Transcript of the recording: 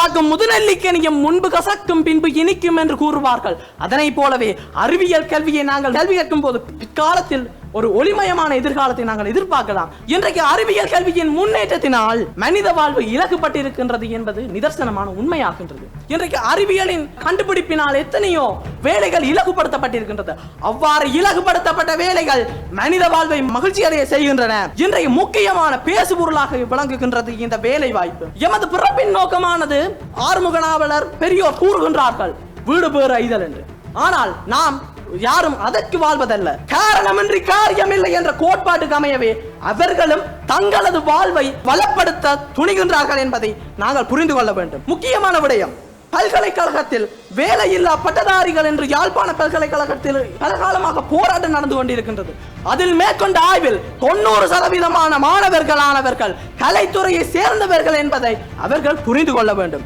காக்கும் முதுநெல்லிக்கனியும் முன்பு கசக்கும் பின்பு இனிக்கும் என்று கூறுவார்கள். அதனை போலவே அறிவியல் கல்வியை நாங்கள் கல்வி கற்கும் போது பிற்காலத்தில் ஒரு ஒளிமயமான எதிர்காலத்தை நாங்கள் எதிர்பார்க்கலாம். இன்றைக்கு அறிவியல் கல்வியின் முன்னேற்றத்தினால் மனித வாழ்வு இலகுப்பட்டிருக்கின்றது என்பது நிதர்சனமான உண்மையாகின்றது. இன்றைக்கு அறிவியலின் கண்டுபிடிப்பினால் எத்தனையோ வேலைகள் இலகுபடுத்தப்பட்டிருக்கின்றது. அவ்வாறு இலகுபடுத்தப்பட்ட வேலைகள் மனித வாழ்வை மகிழ்ச்சி அடைய செய்கின்றன. இன்றைக்கு முக்கியமான பேசுபொருளாக விளங்குகின்றது இந்த வேலை வாய்ப்பு. எமது பிறப்பின் நோக்கமானது ஆறுமுக நாவலர் பெரியோர் கூறுகின்றார்கள், வீடு பேறு ஐதல் என்று. ஆனால் நாம் யாரும் அதற்கு வாழ்வதல்ல. காரணமின்றி காரியமில்லை என்ற கோட்பாட்டுக்கு அமையவே அவர்களும் தங்களது வாழ்வை வளப்படுத்த துணிகின்றார்கள் என்பதை நாங்கள் புரிந்து கொள்ள வேண்டும். முக்கியமான விடயம், பல்கலைக்கழகத்தில் வேலையில்லா பட்டதாரிகள் என்று யாழ்ப்பாண பல்கலைக்கழகத்தில் பல காலமாக போராட்டம் நடந்து கொண்டிருக்கின்றது. அதில் மேற்கொண்ட ஆய்வில் 90% மாணவர்கள் கலைத்துறையை சேர்ந்தவர்கள் என்பதை அவர்கள் புரிந்து கொள்ள வேண்டும்.